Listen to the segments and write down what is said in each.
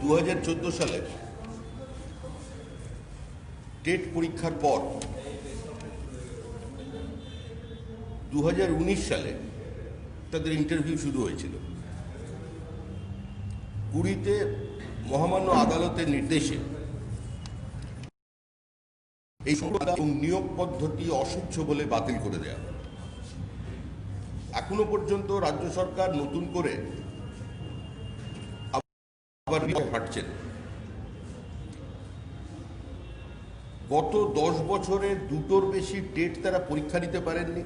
2014 সালে টেট পরীক্ষার পর 2019 সালে তাদের ইন্টারভিউ শুরু হয়েছিল। 20-তে মহামান্য আদালতের নির্দেশে এই নিয়োগ পদ্ধতি অস্বচ্ছ বলে বাতিল করে দেয়া। এখনো পর্যন্ত রাজ্য সরকার নতুন করে আবার হাঁটছেন। গত 10 বছরে 2টোর বেশি টেট তারা পরীক্ষা নিতে পারেননি।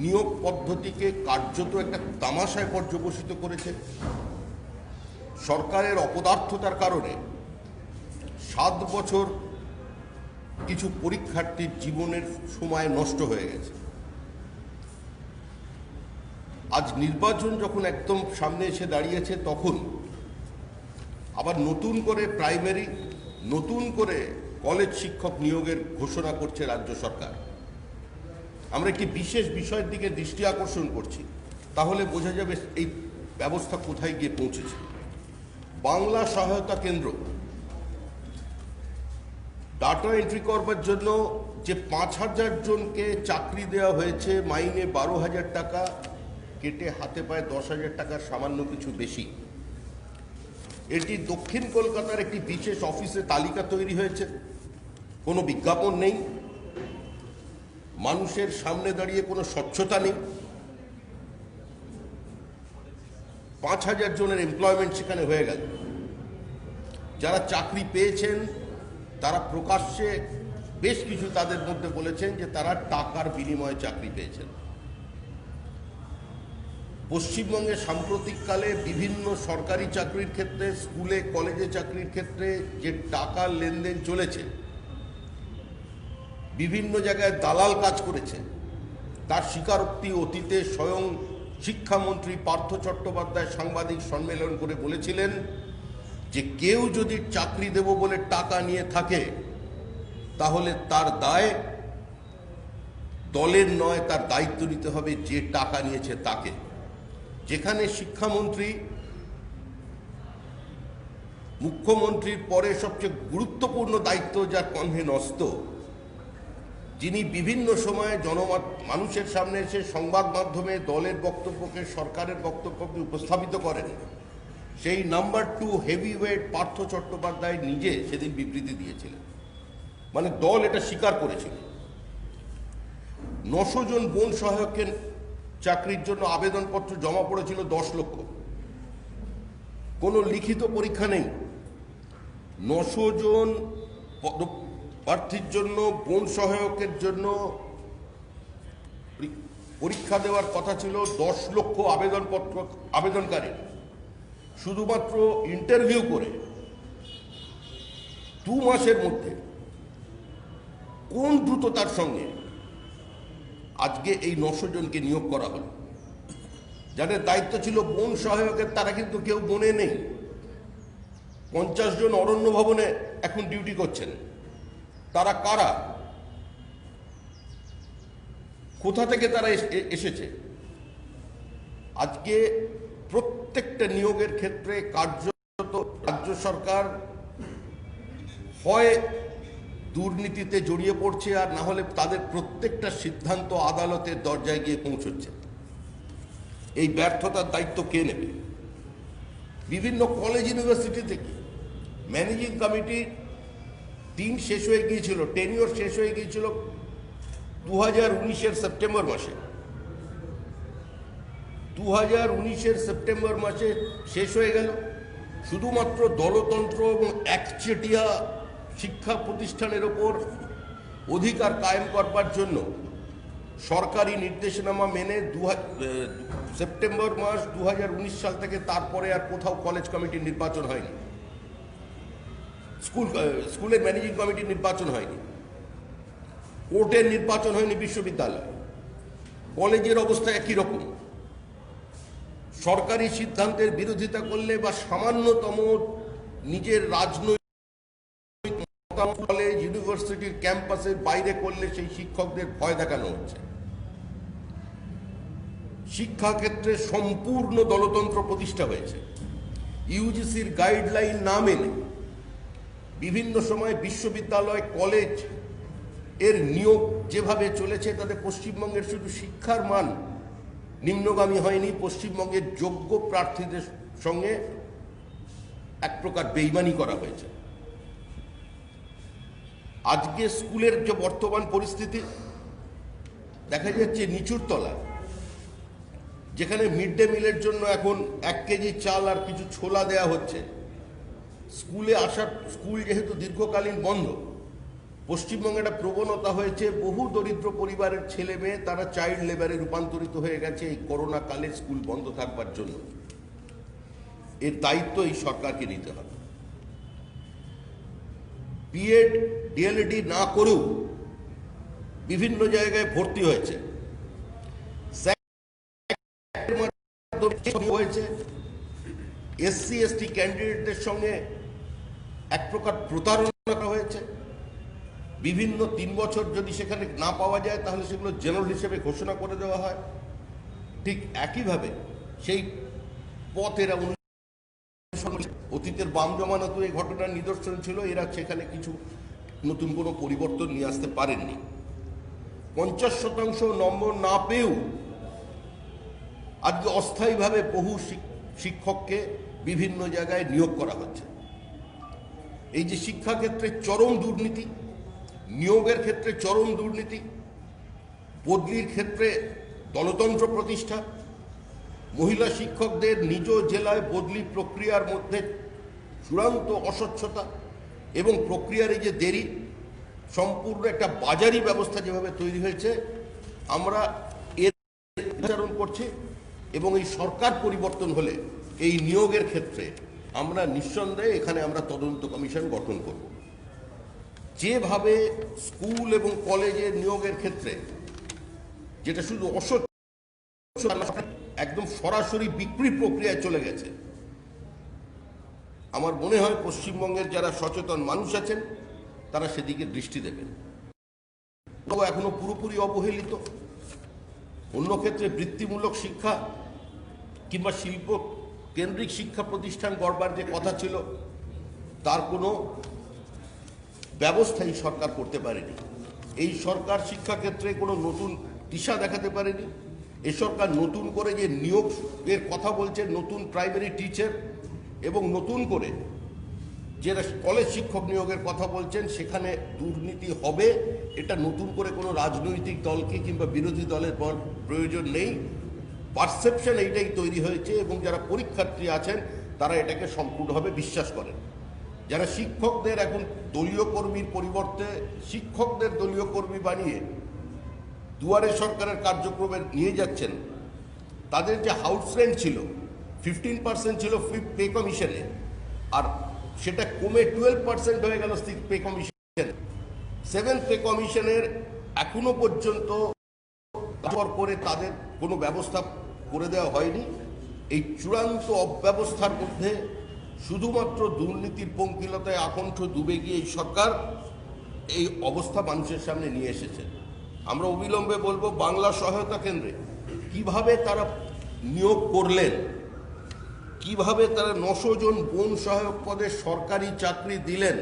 নিয়োগ পদ্ধতিকে কার্যত একটা তামাশায় পর্যবসিত করেছে। সরকারের অপদার্থতার কারণে 7 বছর কিছু পরীক্ষার্থীর জীবনের সময় নষ্ট হয়ে গেছে। আজ নির্বাচন যখন একদম সামনে এসে দাঁড়িয়েছে, তখন আবার নতুন করে প্রাইমারি, নতুন করে কলেজ শিক্ষক নিয়োগের ঘোষণা করছে রাজ্য সরকার। আমরা একটি বিশেষ বিষয়ের দিকে দৃষ্টি আকর্ষণ করছি, তাহলে বোঝা যাবে এই ব্যবস্থা কোথায় গিয়ে পৌঁছেছে। বাংলা সহায়তা কেন্দ্র ডাটা এন্ট্রি করবার জন্য যে 5,000 জনকে চাকরি দেওয়া হয়েছে, মাইনে 12,000 টাকা, কেটে হাতে পায় 10,000 টাকার সামান্য কিছু বেশি। এটি দক্ষিণ কলকাতার একটি বিশেষ অফিসে তালিকা তৈরি হয়েছে, কোনো বিজ্ঞাপন নেই, মানুষের সামনে দাঁড়িয়ে কোনো স্বচ্ছতা নেই। 5,000 জনের এমপ্লয়মেন্ট সেখানে হয়ে গেল। যারা চাকরি পেয়েছেন তারা প্রকাশ্যে বেশ কিছু তাদের মধ্যে বলেছেন যে তারা টাকার বিনিময়ে চাকরি পেয়েছেন। পশ্চিমবঙ্গে সাম্প্রতিককালে বিভিন্ন সরকারি চাকরির ক্ষেত্রে, স্কুলে কলেজে চাকরির ক্ষেত্রে যে টাকার লেনদেন চলেছে, বিভিন্ন জায়গায় দালাল কাজ করেছে, তার স্বীকারোক্তি অতীতে স্বয়ং শিক্ষামন্ত্রী পার্থ চট্টোপাধ্যায় সাংবাদিক সম্মেলন করে বলেছিলেন যে কেউ যদি চাকরি দেব বলে টাকা নিয়ে থাকে, তাহলে তার দায় দলের নয়, তার দায়িত্ব নিতে হবে যে টাকা নিয়েছে তাকে। যেখানে শিক্ষামন্ত্রী মুখ্যমন্ত্রীর পরে সবচেয়ে গুরুত্বপূর্ণ দায়িত্ব, যার কণ্ঠে ন্যস্ত, যিনি বিভিন্ন সময়ে মানুষের সামনে এসে সংবাদ মাধ্যমে দলের বক্তব্যকে, সরকারের বক্তব্যকে উপস্থাপিত করেন, সেই নাম্বার 2 হেভিওয়েট পার্থ চট্টোপাধ্যায় নিজে সেদিন বিবৃতি দিয়েছিলেন। মানে দল এটা স্বীকার করেছিল। 900 জন বোন সহায়কের চাকরির জন্য আবেদনপত্র জমা পড়েছিল 10 লক্ষ। কোনো লিখিত পরীক্ষা নেই। 900 জন প্রার্থীর জন্য, বোন সহায়কের জন্য পরীক্ষা দেওয়ার কথা ছিল 10 লক্ষ আবেদনকারী। শুধুমাত্র ইন্টারভিউ করে 2 মাসের মধ্যে কোন দ্রুততার সঙ্গে আজকে এই 900 জনকে নিয়োগ করা হলো। যাদের দায়িত্ব ছিল বোন সহায়কের, তারা কিন্তু কেউ বনে নেই। 50 জন অরণ্য ভবনে এখন ডিউটি করছেন। তারা কারা? কোথা থেকে তারা এসেছে? আজকে প্রত্যেকটা নিয়োগের ক্ষেত্রে কার্যত রাজ্য সরকার হয় দুর্নীতিতে জড়িয়ে পড়ছে, আর না হলে তাদের প্রত্যেকটা সিদ্ধান্ত আদালতের দরজায় গিয়ে পৌঁছচ্ছে। এই ব্যর্থতার দায়িত্ব কে নেবে? বিভিন্ন কলেজ ইউনিভার্সিটি থেকে ম্যানেজিং কমিটির দিন শেষ হয়ে গিয়েছিল, টেনিওর শেষ হয়ে গিয়েছিল 2019-এর সেপ্টেম্বর মাসে। 2019-এর সেপ্টেম্বর মাসে শেষ হয়ে গেল। শুধুমাত্র দলতন্ত্র এবং একচেটিয়া শিক্ষা প্রতিষ্ঠানের ওপর অধিকার কায়েম করবার জন্য সরকারি নির্দেশনামা মেনে সেপ্টেম্বর মাস 2019 সাল থেকে তারপরে আর কোথাও কলেজ কমিটির নির্বাচন হয়নি, স্কুলের ম্যানেজিং কমিটির নির্বাচন হয়নি, কোর্টের নির্বাচন হয়নি, বিশ্ববিদ্যালয় কলেজের অবস্থা একই রকম। সরকারি সিদ্ধান্তের বিরোধিতা করলে বা সামান্যতম নিজের রাজনৈতিক কলেজ ইউনিভার্সিটির ক্যাম্পাসের বাইরে করলে সেই শিক্ষকদের ভয় দেখানো হচ্ছে। শিক্ষাক্ষেত্রে সম্পূর্ণ দলতন্ত্র প্রতিষ্ঠা হয়েছে। ইউজিসির গাইডলাইন না মেনে বিভিন্ন সময় বিশ্ববিদ্যালয় কলেজ এর নিয়োগ যেভাবে চলেছে তাতে পশ্চিমবঙ্গের শুধু শিক্ষার মান নিম্নগামী হয়নি, পশ্চিমবঙ্গের যোগ্য প্রার্থীদের সঙ্গে এক প্রকার বেইমানি করা হয়েছে। আজকে স্কুলের যে বর্তমান পরিস্থিতি দেখা যাচ্ছে নিচুর তলায়, যেখানে মিড ডে মিলের জন্য এখন 1 কেজি চাল আর কিছু ছোলা দেয়া হচ্ছে। স্কুল যেহেতু দীর্ঘকালীন বন্ধ, পশ্চিমবঙ্গে একটা প্রবণতা হয়েছে বহু দরিদ্র পরিবারের ছেলে মেয়ে তারা চাইল্ড লেবারে রূপান্তরিত হয়ে গেছে এই করোনা কালে স্কুল বন্ধ থাকবার জন্য। এর দায়িত্ব এই সরকারকে নিতে হবে। বিএড ডিএলএডি না করেও বিভিন্ন জায়গায় ভর্তি হয়েছে, হয়েছে এসসি এসটি ক্যান্ডিডেটদের সঙ্গে এক প্রকার প্রতারণা করা হয়েছে। বিভিন্ন 3 বছর যদি সেখানে না পাওয়া যায় তাহলে সেগুলো জেনারেল হিসেবে ঘোষণা করে দেওয়া হয়। ঠিক একইভাবে সেই পথ এরা অতীতের বাম জমানাতে এই ঘটনার নিদর্শন ছিল, এরা সেখানে কিছু নতুন কোনো পরিবর্তন নিয়ে আসতে পারেননি। 50% নম্বর না পেয়েও আজকে অস্থায়ীভাবে বহু শিক্ষককে বিভিন্ন জায়গায় নিয়োগ করা হচ্ছে। এই যে শিক্ষাক্ষেত্রে চরম দুর্নীতি, নিয়োগের ক্ষেত্রে চরম দুর্নীতি, বদলির ক্ষেত্রে দলতন্ত্র প্রতিষ্ঠা, মহিলা শিক্ষকদের নিজ জেলায় বদলি প্রক্রিয়ার মধ্যে চূড়ান্ত অস্বচ্ছতা এবং প্রক্রিয়ার এই যে দেরি, সম্পূর্ণ একটা বাজারি ব্যবস্থা যেভাবে তৈরি হয়েছে, আমরা এর বিচারণ করছি। এবং এই সরকার পরিবর্তন হলে এই নিয়োগের ক্ষেত্রে আমরা নিঃসন্দেহে এখানে আমরা তদন্ত কমিশন গঠন করব। যেভাবে স্কুল এবং কলেজের নিয়োগের ক্ষেত্রে যেটা শুধু অস্বচ্ছ, একদম সরাসরি বিক্রি প্রক্রিয়ায় চলে গেছে, আমার মনে হয় পশ্চিমবঙ্গের যারা সচেতন মানুষ আছেন তারা সেদিকে দৃষ্টি দেবেন। এখনো পুরোপুরি অবহেলিত। অন্য ক্ষেত্রে বৃত্তিমূলক শিক্ষা কিংবা শিল্প কেন্দ্রিক শিক্ষা প্রতিষ্ঠান গড়বার যে কথা ছিল তার কোনো ব্যবস্থাই সরকার করতে পারেনি। এই সরকার শিক্ষাক্ষেত্রে কোনো নতুন দিশা দেখাতে পারেনি। এই সরকার নতুন করে যে নিয়োগের কথা বলছে, নতুন প্রাইমারি টিচার এবং নতুন করে যারা কলেজ শিক্ষক নিয়োগের কথা বলছেন, সেখানে দুর্নীতি হবে, এটা নতুন করে কোনো রাজনৈতিক দলকে কিংবা বিরোধী দলের প্রয়োজন নেই। পারসেপশন এইটাই তৈরি হয়েছে এবং যারা পরীক্ষার্থী আছেন তারা এটাকে সম্পূর্ণভাবে বিশ্বাস করেন। যারা শিক্ষকদের এখন দলীয় কর্মীর পরিবর্তে শিক্ষকদের দলীয় কর্মী বানিয়ে দুয়ারে সরকারের কার্যক্রমে নিয়ে যাচ্ছেন, তাদের যে হাউস রেন্ট ছিল 15% ছিল পে কমিশনে, আর সেটা কমে 12% হয়ে গেল পে কমিশন। 7th পে কমিশনের এখনো পর্যন্ত করে তাদের কোনো ব্যবস্থা করে দেওয়া হয়নি। এই চূড়ান্ত অব্যবস্থার মধ্যে শুধুমাত্র দুর্নীতির পঙ্কিলতায় আকণ্ঠ ডুবে গিয়ে এই সরকার এই অবস্থা মানুষের সামনে নিয়ে এসেছে। আমরা অবিলম্বে বলবো বাংলা সহায়তা কেন্দ্রে কিভাবে তারা নিয়োগ করলেন, কিভাবে তারা 900 জন বন সহায়ক পদে সরকারি চাকরি দিলেন,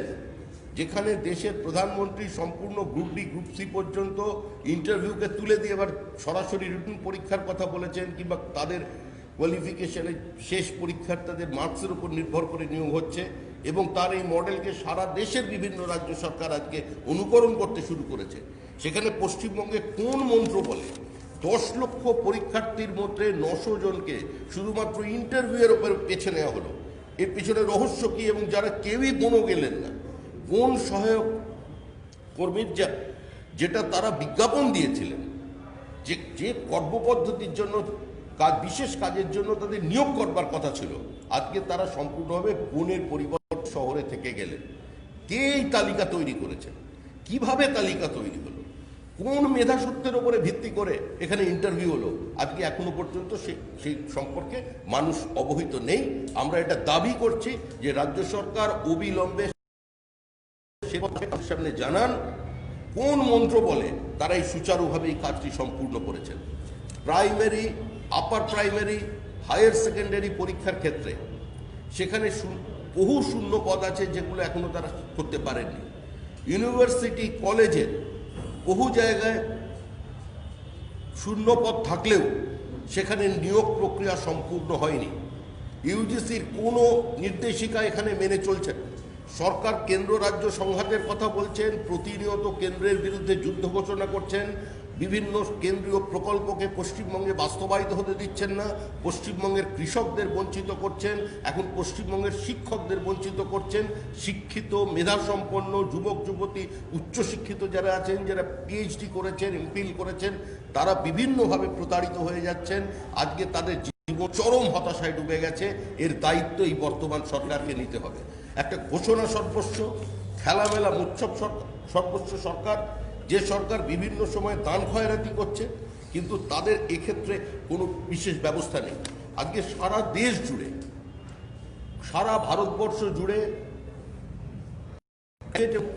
যেখানে দেশের প্রধানমন্ত্রী সম্পূর্ণ গ্রুপ ডি গ্রুপ সি পর্যন্ত ইন্টারভিউকে তুলে দিয়ে এবার সরাসরি রিটেন পরীক্ষার কথা বলেছেন, কিংবা তাদের কোয়ালিফিকেশনের শেষ পরীক্ষার তাদের মার্কসের উপর নির্ভর করে নিয়োগ হচ্ছে। এবং তার এই মডেলকে সারা দেশের বিভিন্ন রাজ্য সরকার আজকে অনুকরণ করতে শুরু করেছে। সেখানে পশ্চিমবঙ্গে কোন মন্ত্র বলে 10 লক্ষ পরীক্ষার্থীর মধ্যে 900 জনকে শুধুমাত্র ইন্টারভিউয়ের উপর বেছে নেওয়া হলো? এর পিছনে রহস্য কি? এবং যারা কেউই বনও গেলেন না, কোন সহায়ক কর্মীর যেটা তারা বিজ্ঞাপন দিয়েছিলেন যে কর্মপদ্ধতির জন্য বিশেষ কাজের জন্য তাদের নিয়োগ করবার কথা ছিল, আজকে তারা সম্পূর্ণভাবে বনের পরিবর্তন শহরে থেকে গেলেন। কে এই তালিকা তৈরি করেছেন? কিভাবে তালিকা তৈরি হলো? কোন মেধাসূত্রের উপরে ভিত্তি করে এখানে ইন্টারভিউ হলো? আজকে এখনো পর্যন্ত সেই সম্পর্কে মানুষ অবহিত নেই। আমরা এটা দাবি করছি যে রাজ্য সরকার অবিলম্বে সামনে জানান কোন মন্ত্র বলে তারা এই সুচারুভাবে এই কাজটি সম্পূর্ণ করেছেন। Primary, upper primary, higher secondary পরীক্ষার ক্ষেত্রে সেখানে বহু শূন্য পদ আছে যেগুলো এখনো তারা করতে পারেনি। ইউনিভার্সিটি কলেজের বহু জায়গায় শূন্য পদ থাকলেও সেখানে নিয়োগ প্রক্রিয়া সম্পূর্ণ হয়নি। ইউজিসির কোনো নির্দেশিকা এখানে মেনে চলছে না। সরকার কেন্দ্র রাজ্য সংঘাতের কথা বলছেন, প্রতিনিয়ত কেন্দ্রের বিরুদ্ধে যুদ্ধ ঘোষণা করছেন, বিভিন্ন কেন্দ্রীয় প্রকল্পকে পশ্চিমবঙ্গে বাস্তবায়িত হতে দিচ্ছেন না, পশ্চিমবঙ্গের কৃষকদের বঞ্চিত করছেন, এখন পশ্চিমবঙ্গের শিক্ষকদের বঞ্চিত করছেন। শিক্ষিত মেধাসম্পন্ন যুবক যুবতী উচ্চশিক্ষিত যারা আছেন, যারা পিএইচডি করেছেন, এমফিল করেছেন, তারা বিভিন্নভাবে প্রতারিত হয়ে যাচ্ছেন। আজকে তাদের জীবন চরম হতাশায় ডুবে গেছে। এর দায়িত্ব এই বর্তমান সরকারকে নিতে হবে। একটা ঘোষণা সর্বস্ব, খেলামেলা উৎসব সর্বস্ব সরকার, যে সরকার বিভিন্ন সময় দান খয়রাতি করছে, কিন্তু তাদের এক্ষেত্রে কোনো বিশেষ ব্যবস্থা নেই। আজকে সারা দেশ জুড়ে, সারা ভারতবর্ষ জুড়ে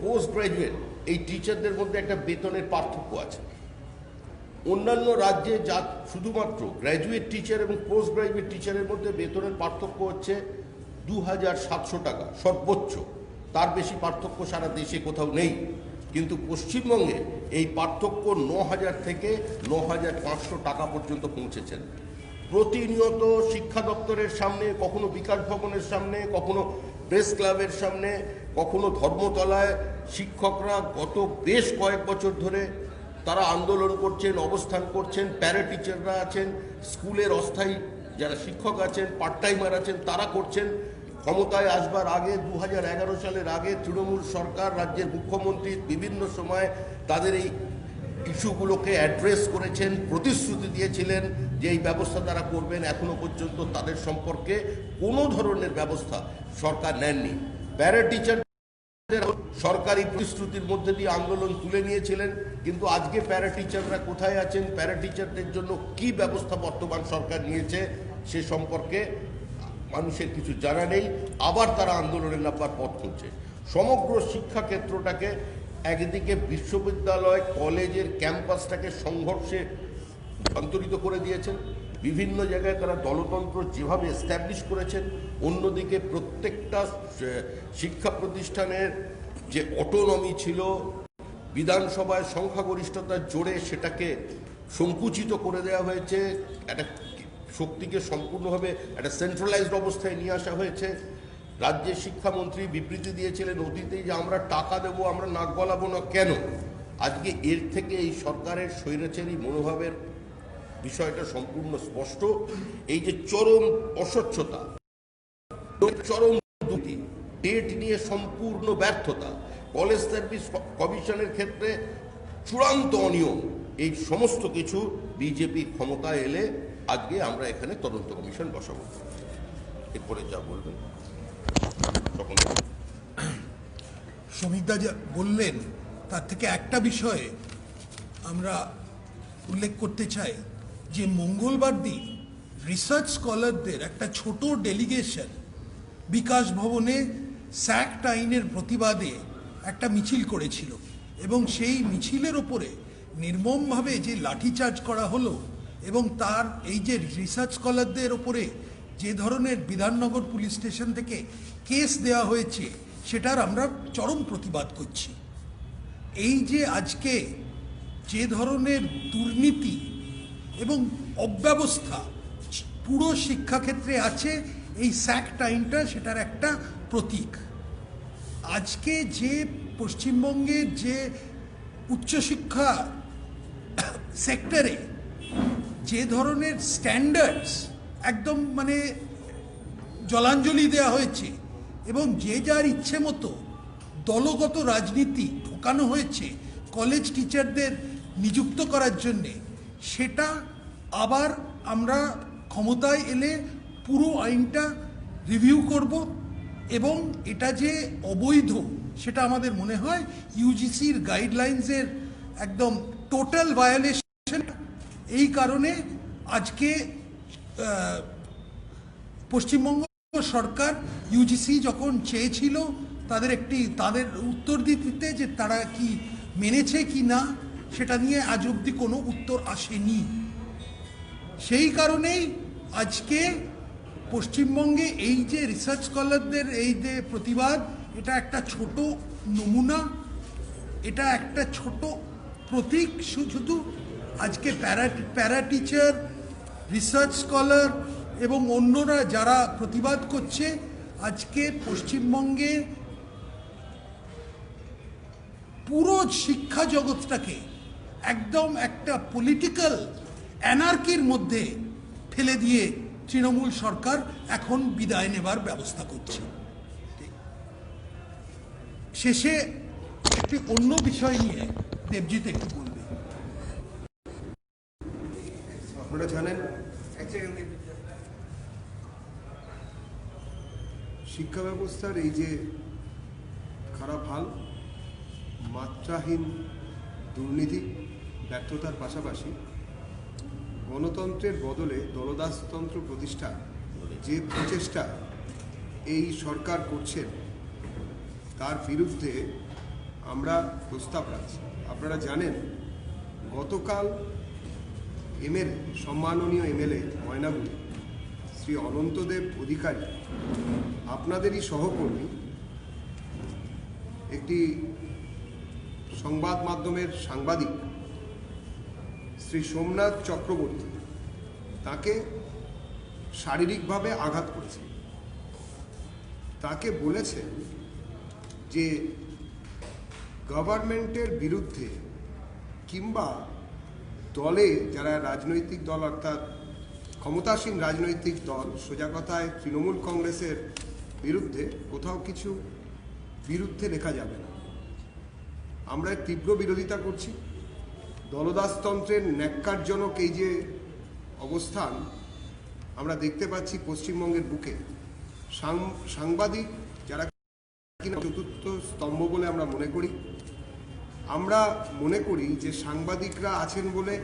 পোস্ট গ্রাজুয়েট এই টিচারদের মধ্যে একটা বেতনের পার্থক্য আছে। অন্যান্য রাজ্যে যা শুধুমাত্র গ্র্যাজুয়েট টিচার এবং পোস্ট গ্রাজুয়েট টিচারের মধ্যে বেতনের পার্থক্য হচ্ছে 2700 টাকা সর্বোচ্চ, তার বেশি পার্থক্য সারা দেশে কোথাও নেই। কিন্তু পশ্চিমবঙ্গে এই পার্থক্য 9000 থেকে 9500 টাকা পর্যন্ত পৌঁছেছেন। প্রতিনিয়ত শিক্ষা দপ্তরের সামনে, কখনো বিকাশ ভবনের সামনে, কখনো প্রেস ক্লাবের সামনে, কখনো ধর্মতলায় শিক্ষকরা গত বেশ কয়েক বছর ধরে তারা আন্দোলন করছেন, অবস্থান করছেন। প্যারা টিচাররা আছেন, স্কুলের অস্থায়ী যারা শিক্ষক আছেন, পার্ট টাইমার আছেন, তারা করছেন। ক্ষমতায় আসবার আগে 2011 সালের আগে তৃণমূল সরকার, রাজ্যের মুখ্যমন্ত্রী বিভিন্ন সময় তাদের এই ইস্যুগুলোকে অ্যাড্রেস করেছেন, প্রতিশ্রুতি দিয়েছিলেন যে এই ব্যবস্থা তারা করবেন। এখনো পর্যন্ত তাদের সম্পর্কে কোনো ধরনের ব্যবস্থা সরকার নেননি। প্যারা টিচার সরকারি প্রতিশ্রুতির মধ্যে দিয়ে আন্দোলন তুলে নিয়েছিলেন, কিন্তু আজকে প্যারা টিচাররা কোথায় আছেন, প্যারা টিচারদের জন্য কি ব্যবস্থা বর্তমান সরকার নিয়েছে সে সম্পর্কে মানুষের কিছু জানা নেই। আবার তারা আন্দোলনে নামবার পথ খুঁজছে। সমগ্র শিক্ষা ক্ষেত্রটাকে একদিকে বিশ্ববিদ্যালয় কলেজের ক্যাম্পাসটাকে সংঘর্ষে রূপান্তরিত করে দিয়েছেন। বিভিন্ন জায়গায় তারা দলতন্ত্র যেভাবে এস্টাবলিশ করেছেন, অন্যদিকে প্রত্যেকটা শিক্ষা প্রতিষ্ঠানের যে অটোনমি ছিল, বিধানসভায় সংখ্যাগরিষ্ঠতার জোরে সেটাকে সংকুচিত করে দেওয়া হয়েছে। একটা শক্তিকে সম্পূর্ণভাবে একটা সেন্ট্রালাইজড অবস্থায় নিয়ে আসা হয়েছে। রাজ্যের শিক্ষামন্ত্রী বিবৃতি দিয়েছিলেন অতীতেই যে আমরা টাকা দেব, আমরা নাক গলাবো না। কেন? আজকে এর থেকে এই সরকারের স্বৈরাচারী মনোভাবের বিষয়টা সম্পূর্ণ স্পষ্ট। এই যে চরম অস্বচ্ছতা, চরম দুর্নীতি, ডেট নিয়ে সম্পূর্ণ ব্যর্থতা, কলেজ সার্ভিস কমিশনের ক্ষেত্রে চূড়ান্ত অনিয়ম, এই সমস্ত কিছু বিজেপি ক্ষমতায় এলে আজকে আমরা এখানে তদন্ত কমিশন বসাবো। এরপরে যা বলবেন তখন। শ্রমিকদা যা বললেন তার থেকে একটা বিষয়ে আমরা উল্লেখ করতে চাই যে মঙ্গলবার দিন রিসার্চ স্কলারদের একটা ছোট ডেলিগেশন বিকাশ ভবনে স্যাক্ট আইনের প্রতিবাদে একটা মিছিল করেছিল, এবং সেই মিছিলের ওপরে নির্মমভাবে যে লাঠিচার্জ করা হলো এবং তার এই যে রিসার্চ স্কলারদের ওপরে যে ধরনের বিধাননগর পুলিশ স্টেশন থেকে কেস দেওয়া হয়েছে, সেটার আমরা চরম প্রতিবাদ করছি। এই যে আজকে যে ধরনের দুর্নীতি এবং অব্যবস্থা পুরো শিক্ষাক্ষেত্রে আছে, এই স্যাক্ট আইনটা সেটার একটা প্রতীক। আজকে যে পশ্চিমবঙ্গের যে উচ্চশিক্ষা সেক্টরে যে ধরনের স্ট্যান্ডার্ডস একদম মানে জলাঞ্জলি দেওয়া হয়েছে এবং যে যার ইচ্ছে মতো দলগত রাজনীতি ঢোকানো হয়েছে কলেজ টিচারদের নিযুক্ত করার জন্যে, সেটা আবার আমরা ক্ষমতায় এলে পুরো আইনটা রিভিউ করব এবং এটা যে অবৈধ সেটা আমাদের মনে হয় ইউজিসির গাইডলাইন্সের একদম টোটাল ভায়োলেশন। এই কারণে আজকে পশ্চিমবঙ্গ সরকার ইউজিসি যখন চেয়েছিল তাদের উত্তর দিতে যে তারা কি মেনেছে কি না, সেটা নিয়ে আজ অবধি কোনো উত্তর আসেনি। সেই কারণেই আজকে পশ্চিমবঙ্গে এই যে রিসার্চ স্কলারদের এই যে প্রতিবাদ, এটা একটা ছোট নমুনা, এটা একটা ছোট প্রতীক। শুধু আজকে প্যারা টিচার, রিসার্চ স্কলার এবং অন্যরা যারা প্রতিবাদ করছে, আজকে পশ্চিমবঙ্গে পুরো শিক্ষা জগৎটাকে একদম একটা পলিটিক্যাল অ্যানার্কির মধ্যে ফেলে দিয়ে তৃণমূল সরকার এখন বিদায় নেবার ব্যবস্থা করছে। শেষে একটি অন্য বিষয় নিয়ে দেবজিৎ একটু বলবে। আপনারা জানেন শিক্ষা ব্যবস্থার এই যে খারাপ হাল, মাত্রাহীন দুর্নীতি, ব্যর্থতার পাশাপাশি গণতন্ত্রের বদলে দলদাসতন্ত্র প্রতিষ্ঠা যে প্রচেষ্টা এই সরকার করছেন, তার বিরুদ্ধে আমরা প্রস্তাব রাখছি। আপনারা জানেন গতকাল এমএলএ, সম্মাননীয় এমএলএ ময়নাগুড়ি শ্রী অনন্তদেব অধিকারী, আপনাদেরই সহকর্মী, একটি সংবাদ মাধ্যমের সাংবাদিক শ্রী সোমনাথ চক্রবর্তী, তাকে শারীরিকভাবে আঘাত করেছে। তাকে বলেছেন যে গভর্নমেন্টের বিরুদ্ধে কিংবা দলে যারা রাজনৈতিক দল, অর্থাৎ ক্ষমতাসীন রাজনৈতিক দল, সোজা কথায় তৃণমূল কংগ্রেসের বিরুদ্ধে কোথাও কিছু বিরুদ্ধে লেখা যাবে না। আমরা তীব্র বিরোধিতা করছি। দলদাসতন্ত্রের ন্যাক্কারজনক এই যে অবস্থান আমরা দেখতে পাচ্ছি পশ্চিমবঙ্গের বুকে, সাংবাদিক যারা কিনা চতুর্থ স্তম্ভ বলে আমরা মনে করি, আমরা মনে করি যে সাংবাদিকরা আছেন বলে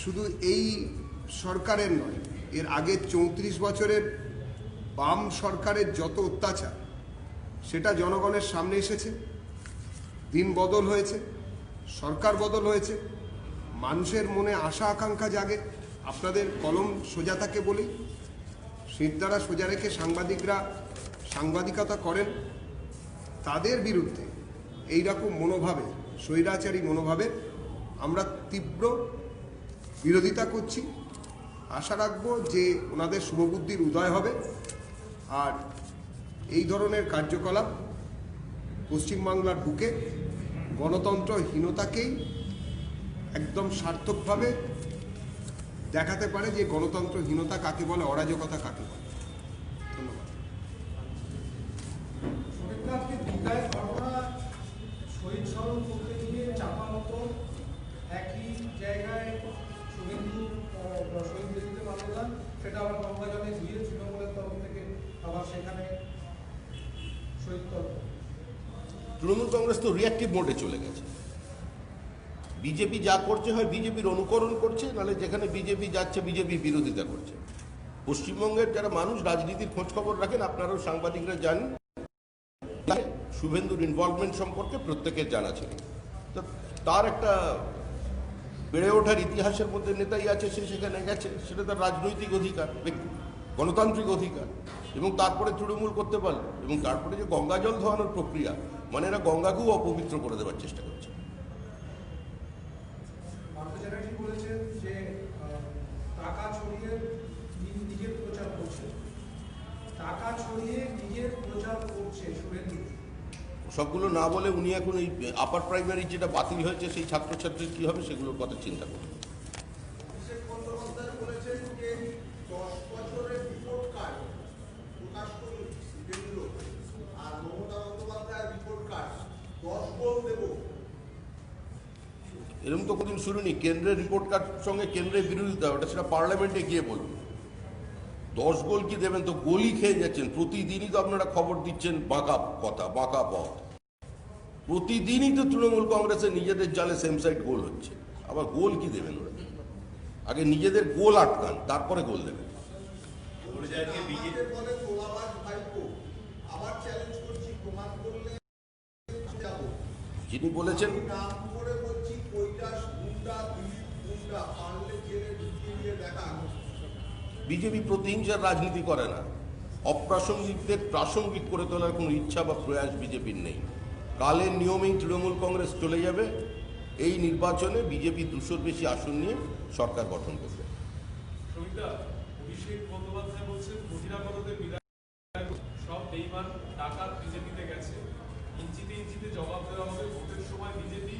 শুধু এই সরকারের নয়, এর আগে 34 বছরের বাম সরকারের যত অত্যাচার সেটা জনগণের সামনে এসেছে। দিন বদল হয়েছে, সরকার বদল হয়েছে, মানুষের মনে আশা আকাঙ্ক্ষা জাগে। আপনাদের কলম সোজা থাকে বলেই শিরদাঁড়া সোজা রেখে সাংবাদিকরা সাংবাদিকতা করেন। তাদের বিরুদ্ধে এইরকম মনোভাবে, স্বৈরাচারী মনোভাবে আমরা তীব্র বিরোধিতা করছি। আশা রাখবো যে ওনাদের শুভবুদ্ধির উদয় হবে আর এই ধরনের কার্যকলাপ পশ্চিমবাংলার বুকে গণতন্ত্রহীনতাকেই একদম সার্থকভাবে দেখাতে পারে যে গণতন্ত্রহীনতা কাকে বলে, অরাজকতা কাকে বলে। ধন্যবাদ। শহীদ স্মরণ করতে গিয়ে চাপামতো একই জায়গায় শুভেন্দু শহীদ বেদিতে মানলাম, সেটা আবার গঙ্গা জলে ধুয়ে তৃণমূলের তরফ থেকে আবার সেখানে শহীদ তরফ। তৃণমূল কংগ্রেস তো রিয়াক্টিভ মোডে চলে গেছে। বিজেপি যা করছে হয় বিজেপির অনুকরণ করছে, নাহলে যেখানে বিজেপি যাচ্ছে বিজেপি বিরোধিতা করছে। পশ্চিমবঙ্গের যারা মানুষ রাজনীতির খোঁজ খবর রাখেন, আপনারাও সাংবাদিকরা জানেন, শুভেন্দুর ইনভলভমেন্ট সম্পর্কে প্রত্যেকের জানা ছিল। তো তার একটা বেড়ে ওঠার ইতিহাসের মধ্যে নেতাই আছে, সে সেখানে গেছে, সেটা তার রাজনৈতিক অধিকার, গণতান্ত্রিক অধিকার। এবং তারপরে তৃণমূল করতে পারল। এবং তারপরে যে গঙ্গা জল ধোয়ানোর প্রক্রিয়া, মানে এরা গঙ্গাকেও অপবিত্র করে দেওয়ার চেষ্টা করছে। বলেছেন যে টাকা ছড়িয়ে নিজের প্রচার করছে, টাকা ছড়িয়ে নিজের প্রচার করছে শুভেন্দু। সবগুলো না বলে উনি এখন এই আপার প্রাইমারি যেটা বাতিল হয়েছে সেই ছাত্রছাত্রীর কী হবে সেগুলোর কথা চিন্তা করবেন। বলেছেন যে 10 বছরের রিপোর্ট কার্ড প্রকাশ করল শুভেন্দু, আর মমতা বন্দ্যোপাধ্যায়ের রিপোর্ট কার্ড 10 গোল দেব। এরকম তো কোনদিন শুনিনি। কেন্দ্রের রিপোর্ট কার্ড সঙ্গে কেন্দ্রের বিরোধিতা, ওটা সেটা পার্লামেন্টে গিয়ে বলুন। 10 গোল কি দেবেন? তো গোলই খেয়ে যাচ্ছেন। প্রতিদিনই তো আপনারা খবর দিচ্ছেন বাঁকা কথা, বাঁকা পথ। প্রতিদিনই তো তৃণমূল কংগ্রেসের নিজেদের জালে সেম সাইড গোল হচ্ছে। আবার গোল কি দেবেন ওরা? আগে নিজেদের গোল আটকান, তারপরে গোল দেবেন। যিনি বলেছেন বিজেপি প্রতিহিংসার রাজনীতি করে না, অপ্রাসঙ্গিকদের প্রাসঙ্গিক করে তোলার কোনো ইচ্ছা বা প্রয়াস বিজেপির নেই। কালের নিয়মেই তৃণমূল কংগ্রেস চলে যাবে, এই নির্বাচনে বিজেপি 200-র বেশি আসন নিয়ে সরকার গঠন করবে। শ্রমিকদা, অভিষেক বন্দ্যোপাধ্যায় বলছেন বহিরাগতদের বিদায় সব বেইমান টাকা বিজেপিতে গেছে, ইঞ্চিতে ইঞ্চিতে জবাব দেওয়া হবে। ভোটের সময় বিজেপি,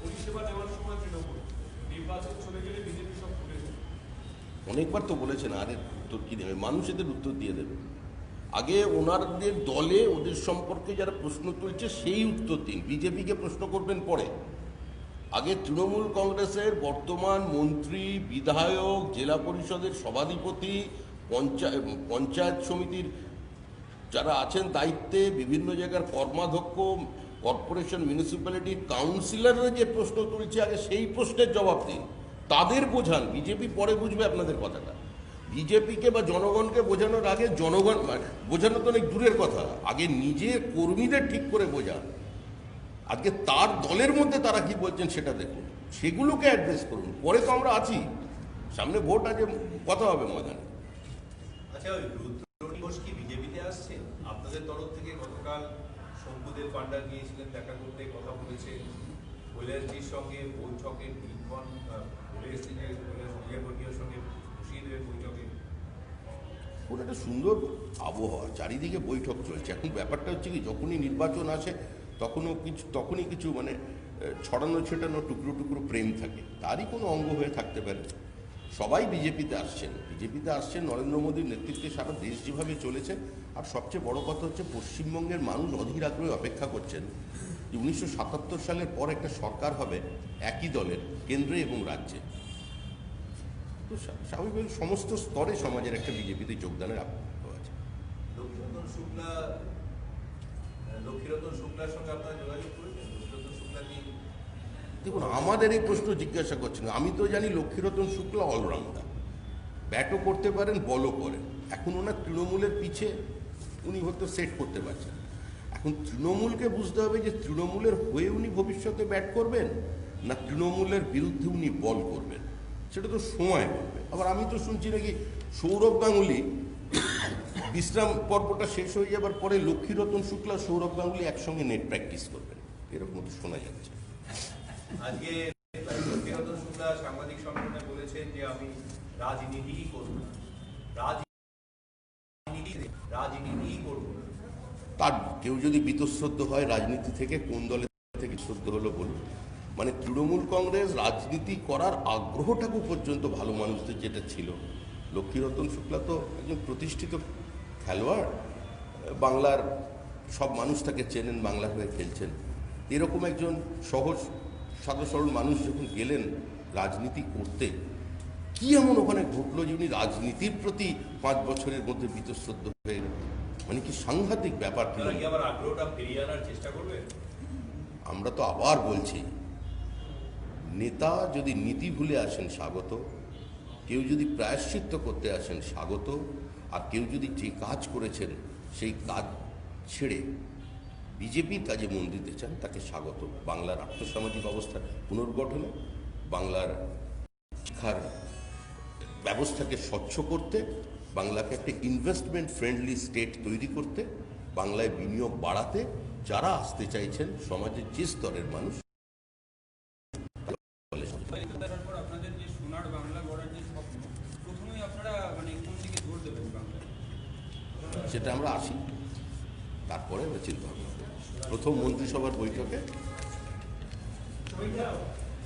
পরিষেবা দেওয়ার সময় তৃণমূল, নির্বাচন চলে গেলে বিজেপি সব ভুলে যাবে। অনেকবার তো বলেছেন, আরে উত্তর কি দেবে, মানুষ এদের উত্তর দিয়ে দেবে। আগে ওনাদের দলে ওদের সম্পর্কে যারা প্রশ্ন তুলছে সেই উত্তর দিন, বিজেপিকে প্রশ্ন করবেন পরে। আগে তৃণমূল কংগ্রেসের বর্তমান মন্ত্রী, বিধায়ক, জেলা পরিষদের সভাধিপতি, পঞ্চায়েত সমিতির যারা আছেন দায়িত্বে, বিভিন্ন জায়গার কর্মাধ্যক্ষ, কর্পোরেশন, মিউনিসিপ্যালিটি কাউন্সিলররা যে প্রশ্ন তুলছে আগে সেই প্রশ্নের জবাব দিন, তাদের বোঝান। বিজেপি পরে বুঝবে আপনাদের কথাটা। বিজেপিকে বা জনগণকে বোঝানোর আগে জনগণ বোঝানো তো অনেক দূরের কথা, আগে নিজের কর্মীদের ঠিক করে বোঝান। আজকে তার দলের মধ্যে তারা কি বলছেন সেটা দেখুন, সেগুলোকে অ্যাড্রেস করুন। পরে তো আমরা আছি, সামনে ভোট আছে, কথা হবে ময়দানে। আচ্ছা, ওই রুদ্র ঘোষ কি বিজেপিতে আসছে? আপনাদের তরফ থেকে গতকাল শঙ্কুদেব পান্ডা গিয়েছিলেন, দেখা করতে, কথা বলেছে কৈলাসজির সঙ্গে বৈঠকের দিনক্ষণ বলে এসেছে যে কৈলাসবর্গীয়র সঙ্গে বসিয়ে দেবে বৈঠকে। ওর একটা সুন্দর আবহাওয়া, চারিদিকে বৈঠক চলছে। এখন ব্যাপারটা হচ্ছে কি, যখনই নির্বাচন আসে তখনই কিছু মানে ছড়ানো ছেটানো টুকরো টুকরো প্রেম থাকে, তারই কোনো অঙ্গ হয়ে থাকতে পারে। সবাই বিজেপিতে আসছেন নরেন্দ্র মোদীর নেতৃত্বে সারা দেশ যেভাবে চলেছে। আর সবচেয়ে বড় কথা হচ্ছে, পশ্চিমবঙ্গের মানুষ অধীর আগ্রহে অপেক্ষা করছেন যে 1977 সালের পর একটা সরকার হবে একই দলের, কেন্দ্রে এবং রাজ্যে। তো স্বাভাবিকভাবে সমস্ত স্তরে সমাজের একটা বিজেপিতে যোগদানের আগ্রহ আছে। লক্ষ্মীরতন শুক্লার সঙ্গে আপনারা যোগাযোগ করেছেন? লক্ষ্মীরতন শুক্লা কি? দেখুন, আমাদের এই প্রশ্ন জিজ্ঞাসা করছেন। আমি তো জানি লক্ষ্মীরতন শুক্লা অলরাউন্ডার, ব্যাটও করতে পারেন, বলও করেন। এখন ওনার তৃণমূলের পিছে উনি হয়তো সেট করতে পারছেন। এখন তৃণমূলকে বুঝতে হবে যে তৃণমূলের হয়ে উনি ভবিষ্যতে ব্যাট করবেন না তৃণমূলের বিরুদ্ধে উনি বল করবেন, সেটা তো সময় বলবে। আবার আমি তো শুনছি নাকি সৌরভ গাঙ্গুলি বিশ্রাম পর্বটা শেষ হয়ে যাবার পরে লক্ষ্মীরতন শুক্লা, সৌরভ গাঙ্গুলি একসঙ্গে নেট প্র্যাকটিস করবেন, এরকম তো শোনা যাচ্ছে। আজকে লক্ষ্মীরতন শুক্লা সাংবাদিক সম্মেলনে বলেছেন যে আমি রাজনীতিই করব না, রাজনীতিই করব না। তার কেউ যদি বীতশ্রদ্ধ হয় রাজনীতি থেকে, কোন দলের থেকে শ্রদ্ধ হলো বলুন। মানে তৃণমূল কংগ্রেস রাজনীতি করার আগ্রহটাকু পর্যন্ত ভালো মানুষদের যেটা ছিল, লক্ষ্মীরতন শুক্লা তো একজন প্রতিষ্ঠিত খেলোয়াড়, বাংলার সব মানুষ তাকে চেনেন, বাংলা হয়ে খেলছেন। এরকম একজন সহজ সাদা সরল মানুষ যখন গেলেন রাজনীতি করতে, কি এমন ওখানে ঘটলো যে উনি রাজনীতির প্রতি 5 বছরের মধ্যে বীতশ্রদ্ধ হয়ে গেলেন? মানে কি সাংঘাতিক ব্যাপার। আবার আগ্রহটা ফিরিয়ে আনার চেষ্টা করবেন? আমরা তো আবার বলছি, নেতা যদি নীতি ভুলে আসেন স্বাগত, কেউ যদি প্রায়শ্চিত্ত করতে আসেন স্বাগত, আর কেউ যদি যে কাজ করেছেন সেই কাজ ছেড়ে বিজেপির কাজে মন দিতে চান তাকে স্বাগত। বাংলার আর্থসামাজিক অবস্থার পুনর্গঠনে, বাংলার শিক্ষার ব্যবস্থাকে স্বচ্ছ করতে, বাংলাকে একটা ইনভেস্টমেন্ট ফ্রেন্ডলি স্টেট তৈরি করতে, বাংলায় বিনিয়োগ বাড়াতে যারা আসতে চাইছেন সমাজের যে স্তরের মানুষ, আপনাদের যে সোনার বাংলা গড়ার যে স্বপ্ন, প্রথমেই আপনারা মানে কোন দিকে জোর দেবেন বাংলায়? সেটা আমরা আসি, তারপরে আমরা চিন্তা ভাবনা করব। প্রথম মন্ত্রিসভার বৈঠকে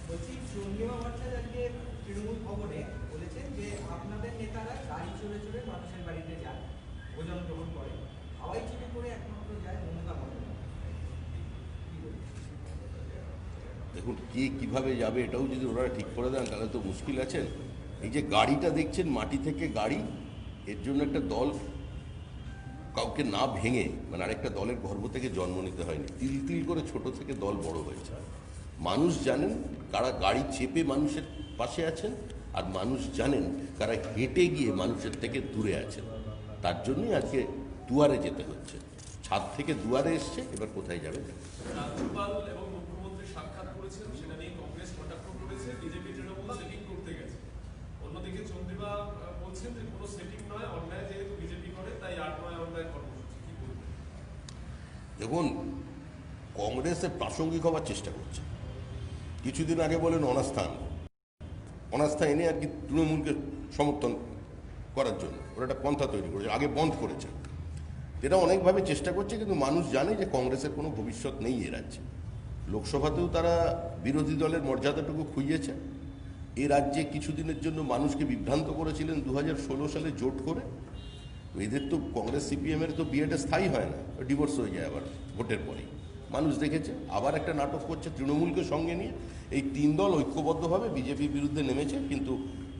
বলছি, চন্দ্রিমা ভট্টাচার্য তৃণমূল ভবনে বলেছেন যে আপনাদের নেতারা গাড়ি চড়ে চড়ে মানুষের বাড়িতে যান, ভোজন গ্রহণ করে, হাওয়াই চুরি করে একমাত্র যায় মমতা বন্দ্যোপাধ্যায়। দেখুন, কে কিভাবে যাবে এটাও যদি ওনারা ঠিক করে দেন তাহলে তো মুশকিল আছেন। এই যে গাড়িটা দেখছেন, মাটি থেকে গাড়ি, এর জন্য একটা দল কাউকে না ভেঙে, মানে আরেকটা দলের গর্ভ থেকে জন্ম নিতে হয়নি, তিল তিল করে ছোট থেকে দল বড় হয়েছে। মানুষ জানেন কারা গাড়ি চেপে মানুষের পাশে আছেন, আর মানুষ জানেন কারা হেঁটে গিয়ে মানুষের থেকে দূরে আছেন। তার জন্যই আজকে দুয়ারে যেতে হচ্ছে, ছাদ থেকে দুয়ারে এসছে, এবার কোথায় যাবে। রাজ্যপাল এবং মুখ্যমন্ত্রী সাক্ষাৎ করেছেন, সেটা নিয়ে কংগ্রেস কটাক্ষ করেছে, বিজেপি তৃণমূল সেটিং করতে গেছে। অন্যদিকে চন্দ্রিমা বলছেন বলছেন যে কোনো সেটিং নয়, অন্যায় যেহেতু বিজেপি করে তাই 8-9 অন্যায় কর্মসূচি, কি বলবেন? দেখুন, কংগ্রেসে প্রাসঙ্গিক হওয়ার চেষ্টা করছে। কিছুদিন আগে বলেন অনাস্থা এনে আর কি তৃণমূলকে সমর্থন করার জন্য ওরা একটা পন্থা তৈরি করেছে, আগে বন্ধ করেছে। এটা অনেকভাবে চেষ্টা করছে, কিন্তু মানুষ জানে যে কংগ্রেসের কোনো ভবিষ্যৎ নেই এ রাজ্যে। লোকসভাতেও তারা বিরোধী দলের মর্যাদাটুকু খুইয়েছে। এ রাজ্যে কিছুদিনের জন্য মানুষকে বিভ্রান্ত করেছিলেন 2016 সালে জোট করে। এদের তো কংগ্রেস সিপিএমের তো বিএডে স্থায়ী হয় না, ডিভোর্স হয়ে যায় আবার ভোটের পরেই। মানুষ দেখেছে আবার একটা নাটক করছে তৃণমূলকে সঙ্গে নিয়ে। এই 3 দল ঐক্যবদ্ধভাবে বিজেপির বিরুদ্ধে নেমেছে, কিন্তু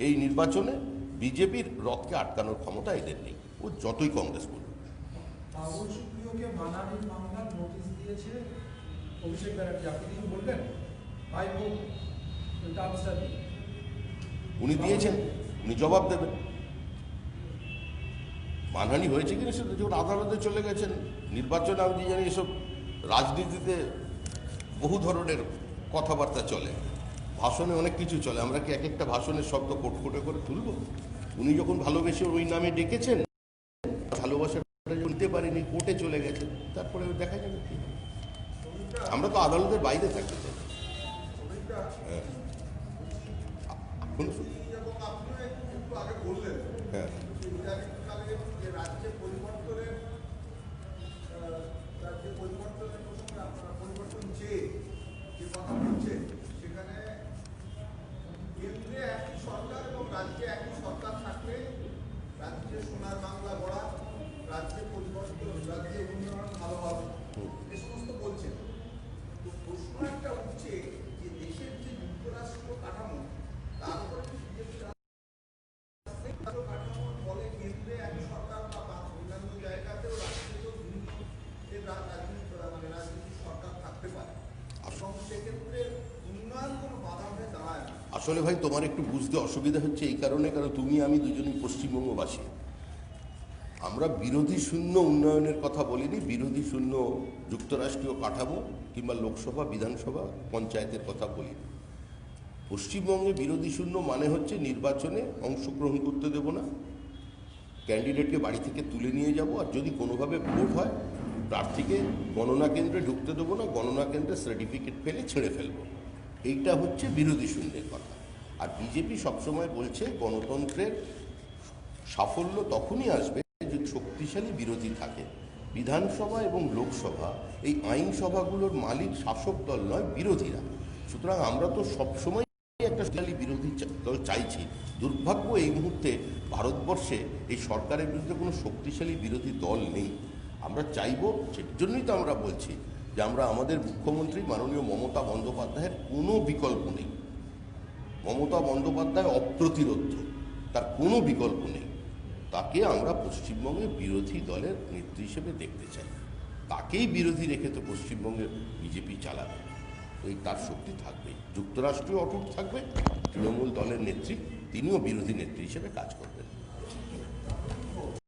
এই নির্বাচনে বিজেপির রথকে আটকানোর ক্ষমতা এদের নেই, ও যতই কংগ্রেস বলুক। বাবুল সুপ্রিয়কে মানহানির মামলার নোটিশ দিয়েছে অভিষেক ব্যানার্জি, আপনি কি বলবেন? ভাইপো টার্মসটা দিয়ে উনি দিয়েছেন, উনি জবাব দেবেন। মানহানি হয়েছে কিনা সেটা যখন আদালতে চলে গেছেন। নির্বাচনে আমি জানি এসব রাজনীতিতে বহু ধরনের কথাবার্তা চলে, ভাষণে অনেক কিছু চলে। আমরা কি এক একটা ভাষণের শব্দ কোটকোটে করে তুলব? উনি যখন ভালোবেসে ওই নামে ডেকেছেন, ভালোবাসাটা বলতে পারিনি, কোর্টে চলে গেছেন, তারপরে দেখা যাবে কি। আমরা তো আদালতের বাইরে থাকতে চাই। হ্যাঁ, এবং আপনি একটু আগে বললেন হ্যাঁ, ইদানিংকালে যে রাজ্যে পরিবর্তনের প্রসঙ্গে আপনারা পরিবর্তন চেয়ে যে কথা বলছে, সেখানে কেন্দ্রে একই সরকার এবং রাজ্যে একই সরকার থাকলে রাজ্যে সোনার বাংলা গড়া, রাজ্যে পরিবর্তন, রাজ্যে উন্নয়ন ভালো হবে, এ সমস্ত বলছেন। তো প্রশ্ন একটা উঠছে যে দেশের যে যুক্তরাষ্ট্র কাঠামো, তার উপরে বিজেপি কাঠামোর ফলে কেন্দ্রে একই সরকার বা অন্যান্য জায়গাতেও রাজ্যেও বিভিন্ন রাজনীতির সরকার থাকতে পারে, এবং সেক্ষেত্রে উন্নয়ন কোনো বাধা হয়ে দাঁড়ায় না। আসলে ভাই তোমার একটু বুঝতে অসুবিধা হচ্ছে এই কারণে, কারণ তুমি আমি দুজনই পশ্চিমবঙ্গবাসী। আমরা বিরোধী শূন্য উন্নয়নের কথা বলিনি, বিরোধী শূন্য যুক্তরাষ্ট্রীয় কাঠামো কিংবা লোকসভা, বিধানসভা, পঞ্চায়েতের কথা বলিনি। পশ্চিমবঙ্গে বিরোধী শূন্য মানে হচ্ছে নির্বাচনে অংশগ্রহণ করতে দেব না, ক্যান্ডিডেটকে বাড়ি থেকে তুলে নিয়ে যাব, আর যদি কোনোভাবে ভোট হয় প্রার্থীকে গণনা কেন্দ্রে ঢুকতে দেবো না, গণনা কেন্দ্রে সার্টিফিকেট ফেলে ছেড়ে ফেলবো। এইটা হচ্ছে বিরোধী শূন্যের কথা। আর বিজেপি সবসময় বলছে গণতন্ত্রের সাফল্য তখনই আসবে যদি শক্তিশালী বিরোধী থাকে। বিধানসভা এবং লোকসভা এই আইনসভাগুলোর মালিক শাসক দল নয়, বিরোধীরা। সুতরাং আমরা তো সবসময় একটা শক্তিশালী বিরোধী দল চাইছি। দুর্ভাগ্য এই মুহূর্তে ভারতবর্ষে এই সরকারের বিরুদ্ধে কোনো শক্তিশালী বিরোধী দল নেই। আমরা চাইব, সেজন্যই তো আমরা বলছি যে আমরা আমাদের মুখ্যমন্ত্রী মাননীয় মমতা বন্দ্যোপাধ্যায়ের কোনো বিকল্প নেই। মমতা বন্দ্যোপাধ্যায় অপ্রতিরোধ, তার কোনো বিকল্প নেই। তাকে আমরা পশ্চিমবঙ্গের বিরোধী দলের নেত্রী হিসেবে দেখতে চাই। তাকেই বিরোধী রেখে তো পশ্চিমবঙ্গে বিজেপি চালাবে, ওই তার শক্তি থাকবে। যুক্তরাষ্ট্রীয় অটুট থাকবে, তৃণমূল দলের নেত্রী তিনিও বিরোধী নেত্রী হিসেবে কাজ করবেন।